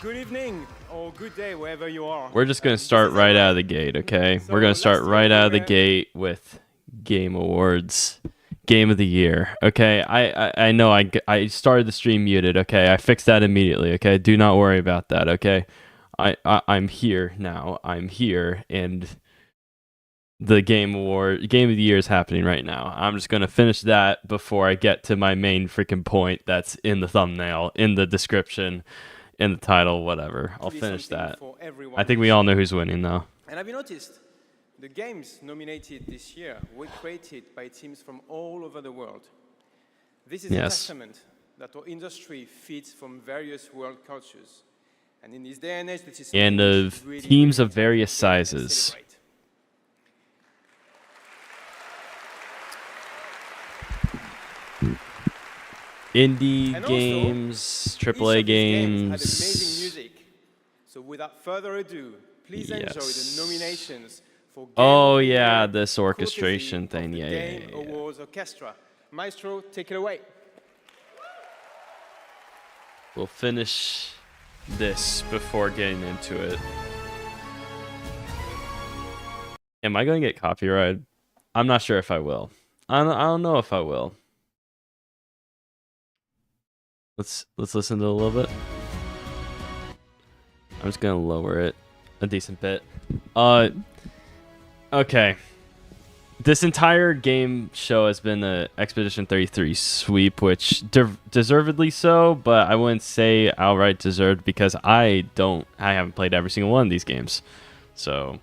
Good evening or good day wherever you are. We're just going to start right out of the gate, okay? We're going to start right out of the gate with Game Awards. Game of the Year, okay? I know I started the stream muted, okay? I fixed that immediately, okay? Do not worry about that, okay? I'm here now. I'm here, and the Game of the Year is happening right now. I'm just going to finish that before I get to my main freaking point that's in the thumbnail, in the description, in the title, whatever. I'll finish that. I think we all know who's winning, though. And have you noticed? The games nominated this year were created by teams from all over the world. This is a testament that our industry feeds from various world cultures. And in this day and age, this is and of really, teams really of various sizes. Indie and games, AAA games. Have amazing music. So without further ado, please enjoy the nominations for Game this orchestration thing. Game Awards Orchestra. Maestro, take it away. We'll finish this before getting into it. Am I going to get copyrighted? I'm not sure if I will. I don't know if I will. Let's listen to it a little bit. I'm just gonna lower it a decent bit. Okay. This entire game show has been a Expedition 33 sweep, which deservedly so, but I wouldn't say outright deserved because I haven't played every single one of these games. So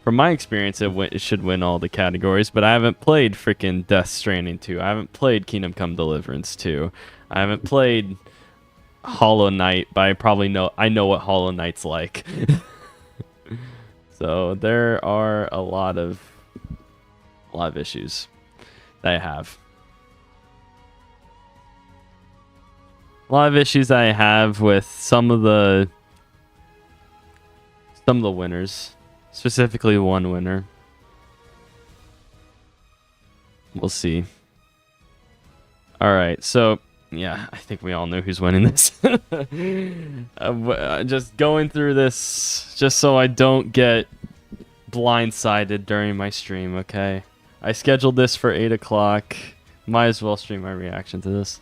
from my experience, it should win all the categories, but I haven't played freaking Death Stranding 2. I haven't played Kingdom Come Deliverance 2. I haven't played Hollow Knight, but I know what Hollow Knight's like. So there are a lot of issues that I have. A lot of issues that I have with some of the winners. Specifically one winner. We'll see. Alright, so yeah, I think we all know who's winning this. Just going through this just so I don't get blindsided during my stream, okay? I scheduled this for 8 o'clock. Might as well stream my reaction to this.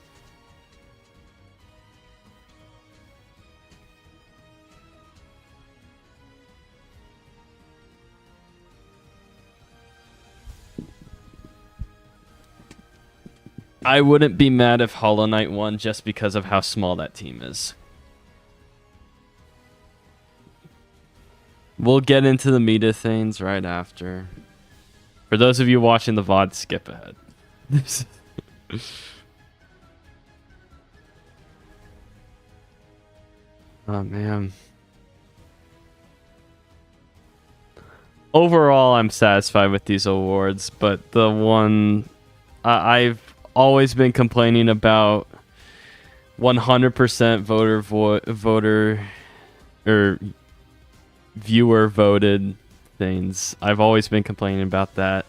I wouldn't be mad if Hollow Knight won just because of how small that team is. We'll get into the meat of things right after. For those of you watching the VOD, skip ahead. Oh, man. Overall, I'm satisfied with these awards, but the one I've always been complaining about 100% voter or viewer voted things. I've always been complaining about that.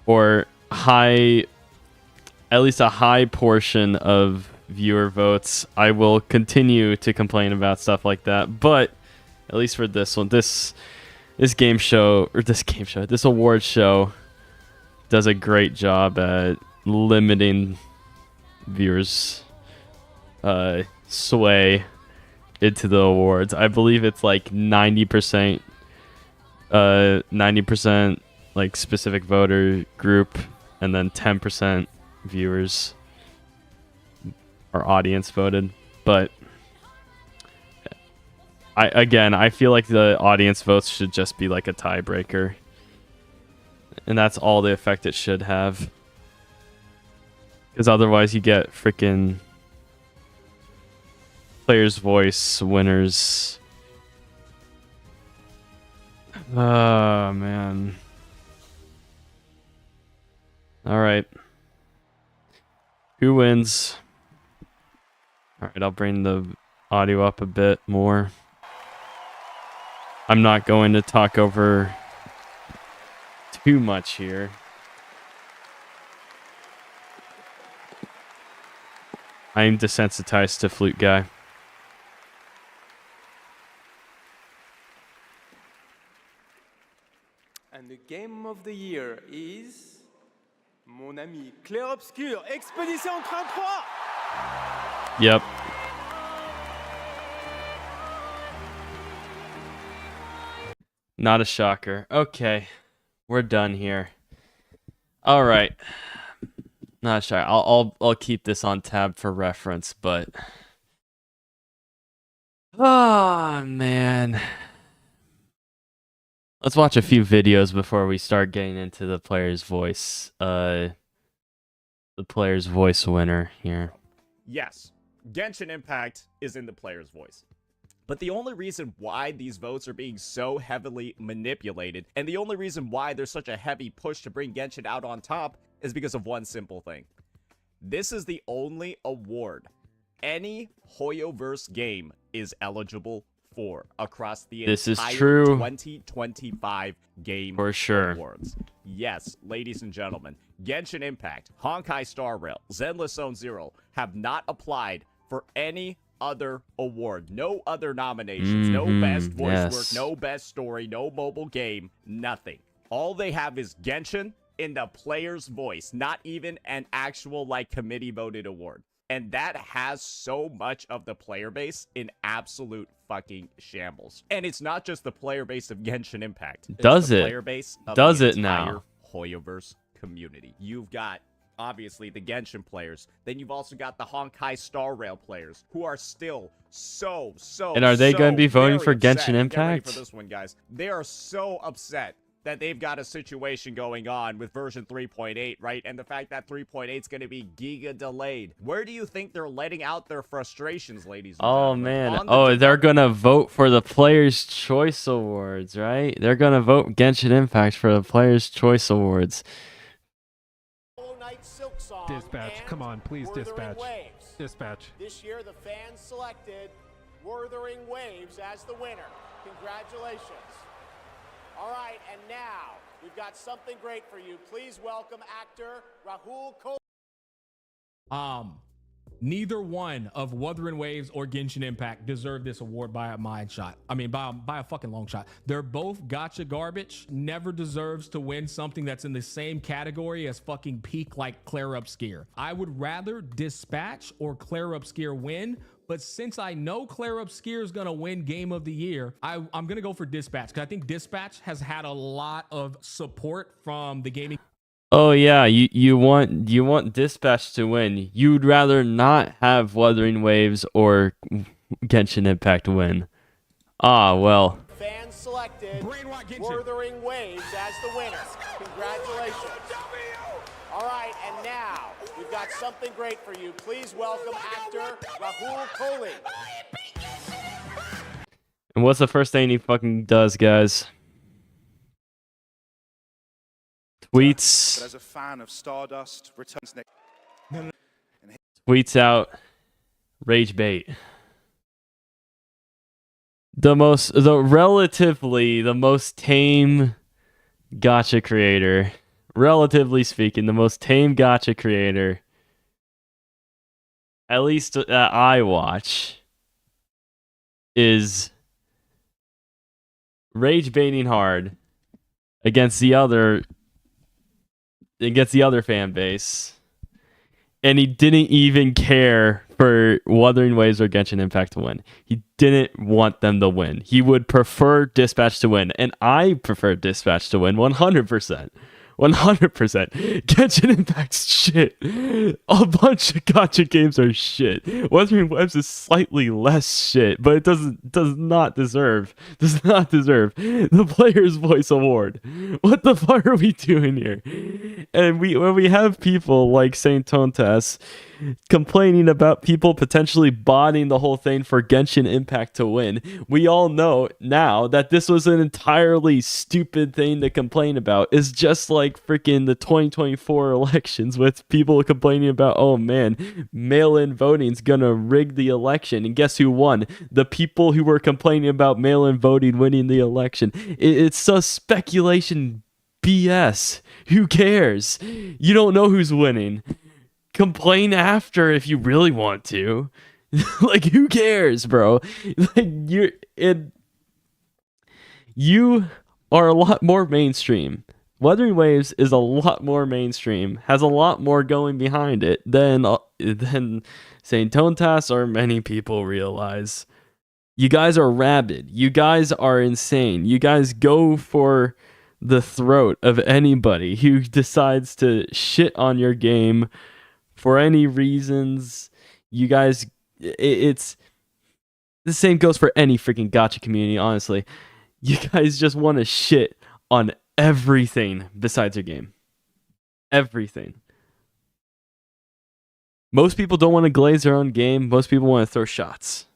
Or at least a high portion of viewer votes. I will continue to complain about stuff like that. But at least for this one, this award show does a great job at limiting viewers' sway into the awards. I believe it's like 90%, 90% like specific voter group, and then 10% viewers or audience voted. But I feel like the audience votes should just be like a tiebreaker. And that's all the effect it should have. Because otherwise you get freaking player's voice winners. Oh, man. Alright. Who wins? Alright, I'll bring the audio up a bit more. I'm not going to talk over too much here. I'm desensitized to Flute Guy. And the game of the year is mon ami Clair Obscur, Expédition 33. Yep. Not a shocker. Okay. We're done here. All right. Not sure. I'll keep this on tab for reference, but oh man. Let's watch a few videos before we start getting into the player's voice. The player's voice winner here. Yes, Genshin Impact is in the player's voice. But the only reason why these votes are being so heavily manipulated, and the only reason why there's such a heavy push to bring Genshin out on top, is because of one simple thing. This is the only award any Hoyoverse game is eligible for across the entire true. 2025 Game For sure. Awards. Yes, ladies and gentlemen, Genshin Impact, Honkai Star Rail, Zenless Zone Zero have not applied for any other award. No other nominations. No best voice work. No best story. No mobile game. Nothing. All they have is Genshin in the player's voice. Not even an actual committee voted award. And that has so much of the player base in absolute fucking shambles. And it's not just the player base of Genshin Impact. Does it? Player base of Does the it now? entire Hoyoverse community. You've got obviously the Genshin players. Then you've also got the Honkai Star Rail players who are still so And are they going to be voting for upset. Genshin Get ready Impact? for this one, guys. They are so upset that they've got a situation going on with version 3.8, right? And the fact that 3.8 is going to be giga delayed. Where do you think they're letting out their frustrations, ladies and Oh gentlemen? man. On the Oh, they're going to vote for the Player's Choice Awards, right? They're going to vote Genshin Impact for the Player's Choice Awards. Dispatch, come on, please dispatch. Dispatch. This year, the fans selected Wuthering Waves as the winner. Congratulations. All right, and now we've got something great for you. Please welcome actor Rahul Kohli. Neither one of Wuthering Waves or Genshin Impact deserve this award by a mile shot. I mean, by a fucking long shot. They're both gacha garbage. Never deserves to win something that's in the same category as fucking peak like Clair Obscur. I would rather Dispatch or Clair Obscur win, but since I know Clair Obscur is gonna win Game of the Year, I'm gonna go for Dispatch because I think Dispatch has had a lot of support from the gaming. Oh yeah, you want Dispatch to win. You'd rather not have Wuthering Waves or Genshin Impact win. Ah, well. Fans selected Wuthering Waves as the winner. Congratulations. All right, and now we've got something great for you. Please welcome actor Rahul Kohli. And what's the first thing he fucking does, guys? Tweets. But as a fan of Stardust, returns next. Tweets out rage bait. Relatively the most tame gacha creator. Relatively speaking, the most tame gacha creator. At least that I watch. Is rage baiting hard against the other fan base, and he didn't even care for Wuthering Waves or Genshin Impact to win. He didn't want them to win. He would prefer Dispatch to win, and I prefer Dispatch to win 100%. 100%. Genshin Impact's shit. A bunch of gacha games are shit. Wuthering Waves is slightly less shit, but it does not deserve the Player's Voice Award. What the fuck are we doing here? And when we have people like Saint Tontas complaining about people potentially botting the whole thing for Genshin Impact to win, we all know now that this was an entirely stupid thing to complain about. It's just like freaking the 2024 elections with people complaining about, oh man, mail-in voting's gonna rig the election, and guess who won? The people who were complaining about mail-in voting winning the election. It's so speculation BS. Who cares? You don't know who's winning. complain after if you really want to. Like, who cares, bro? Like, you are a lot more mainstream. Wuthering Waves is a lot more mainstream, has a lot more going behind it than St. Tontas or many people realize. You guys are rabid. You guys are insane. You guys go for the throat of anybody who decides to shit on your game for any reasons. You guys, it's the same goes for any freaking gacha community, honestly. You guys just want to shit on everything besides your game. Everything. Most people don't want to glaze their own game. Most people want to throw shots.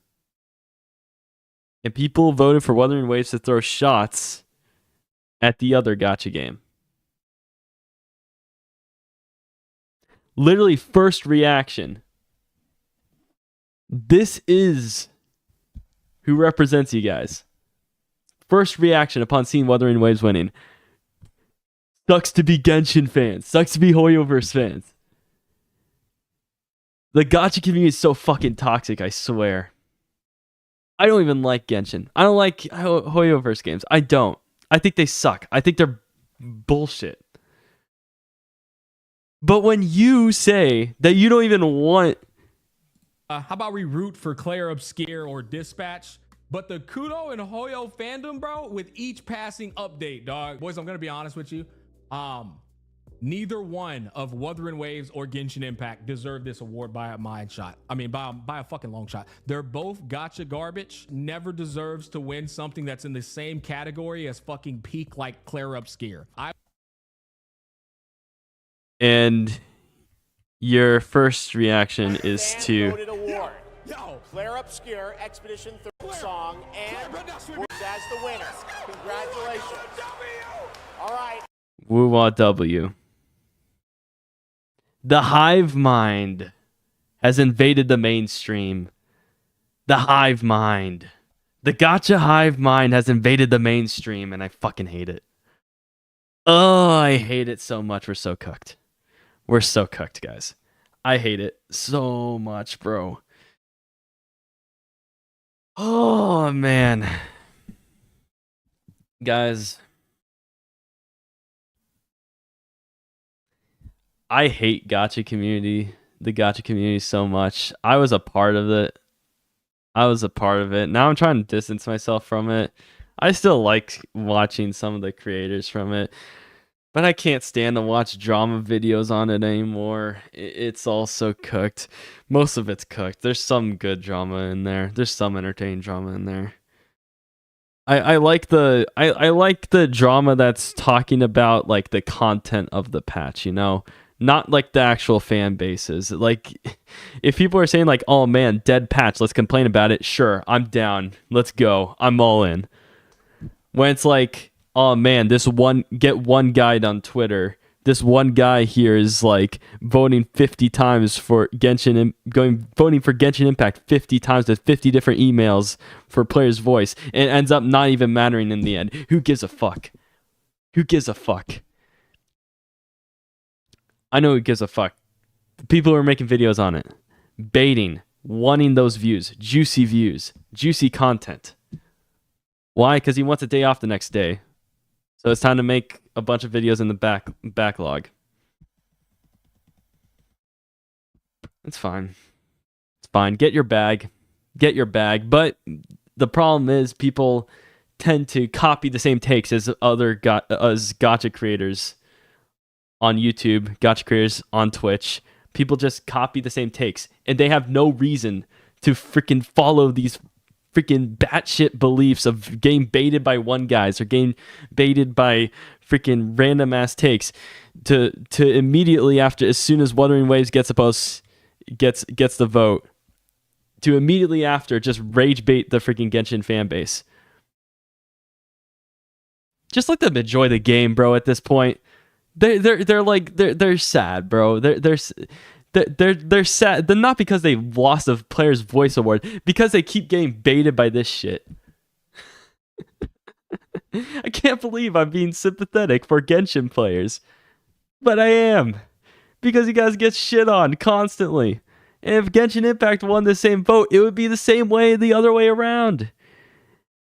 And people voted for Wuthering Waves to throw shots at the other gacha game. Literally, first reaction. This is who represents you guys. First reaction upon seeing Wuthering Waves winning. Sucks to be Genshin fans. Sucks to be Hoyoverse fans. The gacha community is so fucking toxic, I swear. I don't even like Genshin. I don't like Hoyoverse games. I don't. I think they suck. I think they're bullshit. But when you say that you don't even want... how about we root for Claire Obscure or Dispatch? But the Kudo and Hoyo fandom, bro, with each passing update, dog. Boys, I'm going to be honest with you. Neither one of Wuthering Waves or Genshin Impact deserve this award by a mile shot. I mean, by a fucking long shot. They're both gacha garbage. Never deserves to win something that's in the same category as fucking peak like Claire Obscure. And your first reaction is to... Claire Obscure, Expedition 3rd song, and as the winner. Congratulations. All right. Woo-wah W. The hive mind has invaded the mainstream. The hive mind. The gacha hive mind has invaded the mainstream, and I fucking hate it. Oh, I hate it so much. We're so cooked. We're so cooked, guys. I hate it so much, bro. Oh, man. Guys... I hate gacha community, the gacha community so much. I was a part of it. Now I'm trying to distance myself from it. I still like watching some of the creators from it, but I can't stand to watch drama videos on it anymore. It's all so cooked. Most of it's cooked. There's some good drama in there. There's some entertaining drama in there. I like the drama that's talking about like the content of the patch, you know? Not like the actual fan bases. Like, if people are saying like, oh man, dead patch, let's complain about it. Sure, I'm down. Let's go. I'm all in. When it's like, oh man, get one guide on Twitter. This one guy here is like voting 50 times for Genshin, voting for Genshin Impact 50 times with 50 different emails for player's voice. And it ends up not even mattering in the end. Who gives a fuck? Who gives a fuck? I know who gives a fuck. The people who are making videos on it. Baiting. Wanting those views. Juicy content. Why? Because he wants a day off the next day. So it's time to make a bunch of videos in the backlog. It's fine. It's fine. Get your bag. But the problem is people tend to copy the same takes as other as gacha creators on YouTube, gacha creators on Twitch. People just copy the same takes, and they have no reason to freaking follow these freaking batshit beliefs of getting baited by one guys or getting baited by freaking random ass takes to immediately after, as soon as Wuthering Waves gets the vote, to immediately after just rage bait the freaking Genshin fan base. Just let them enjoy the game, bro. At this point, they're sad, bro. They're sad. They're not because they lost a Player's Voice Award, because they keep getting baited by this shit. I can't believe I'm being sympathetic for Genshin players, but I am, because you guys get shit on constantly. And if Genshin Impact won the same vote, it would be the same way the other way around.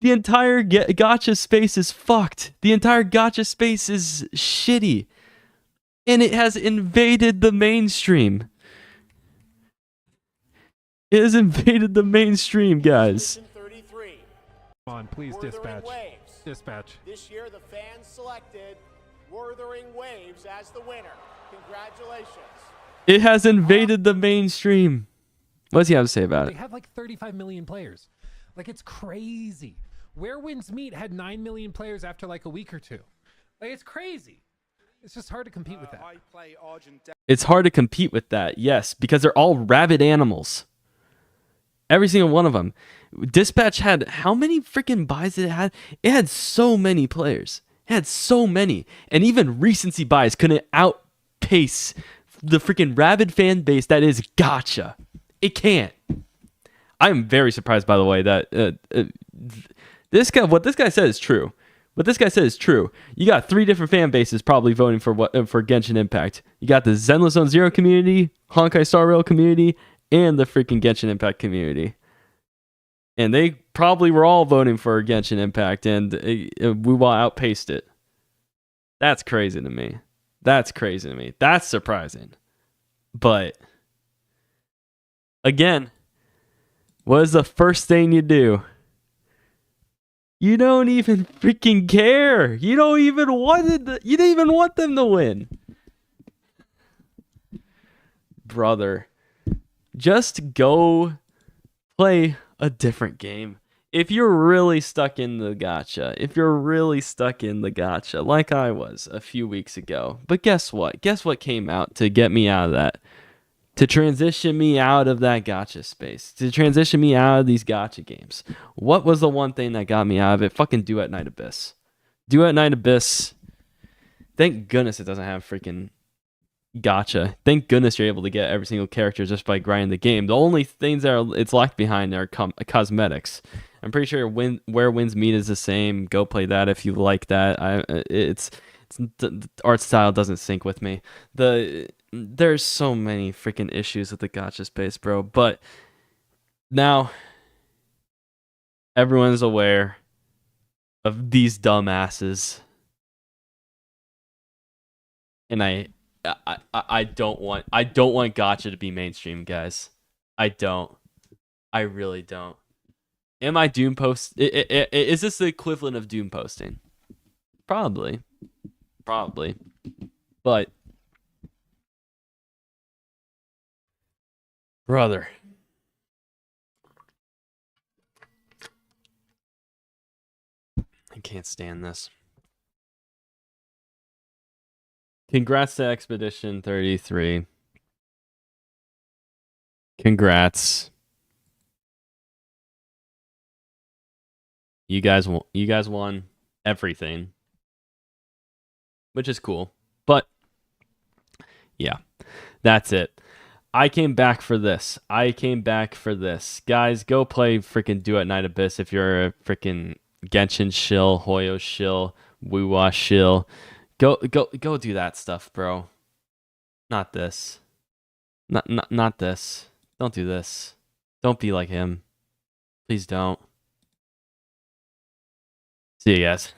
The entire gacha space is fucked. The entire gacha space is shitty. And it has invaded the mainstream. It has invaded the mainstream, guys. 33. Come on, please Wuthering dispatch. Waves. Dispatch. This year, the fans selected Wuthering Waves as the winner. Congratulations. It has invaded the mainstream. What does he have to say about They it? have like 35 million players. Like, it's crazy. Where Winds Meet had 9 million players after like a week or two. Like, it's crazy. It's just hard to compete with that. I play Argent. It's hard to compete with that, yes, because they're all rabid animals. Every single one of them. Dispatch had, how many freaking buys did it have? It had so many players. It had so many. And even recency buys couldn't outpace the freaking rabid fan base that is Gacha. It can't. I'm very surprised, by the way, that what this guy said is true. What this guy said is true. You got 3 different fan bases probably voting for Genshin Impact. You got the Zenless Zone Zero community, Honkai Star Rail community, and the freaking Genshin Impact community. And they probably were all voting for Genshin Impact, and Wuwa outpaced it. That's crazy to me. That's crazy to me. That's surprising. But, again, what is the first thing you do? You don't even freaking care. You don't even you didn't even want them to win. Brother, just go play a different game. If you're really stuck in the gacha, like I was a few weeks ago. But guess what? Guess what came out to get me out of that? To transition me out of that gacha space. To transition me out of these gacha games. What was the one thing that got me out of it? Fucking Duet Night Abyss. Duet Night Abyss. Thank goodness it doesn't have freaking gacha. Thank goodness you're able to get every single character just by grinding the game. The only things that it's locked behind are cosmetics. I'm pretty sure Where Winds Meet is the same. Go play that if you like that. The art style doesn't sync with me. There's so many freaking issues with the gacha space, bro. But now everyone's aware of these dumbasses, and I don't want gacha to be mainstream, guys. I don't. I really don't. Am I doom post? Is this the equivalent of doom posting? Probably. But brother, I can't stand this. Congrats to Expedition 33. Congrats. You guys won everything, which is cool. But yeah, that's it. I came back for this. Guys, go play freaking Duet Night Abyss if you're a freaking Genshin shill, Hoyo shill, Wuwa shill. Go do that stuff, bro. Not this. Not this. Don't do this. Don't be like him. Please don't. See you guys.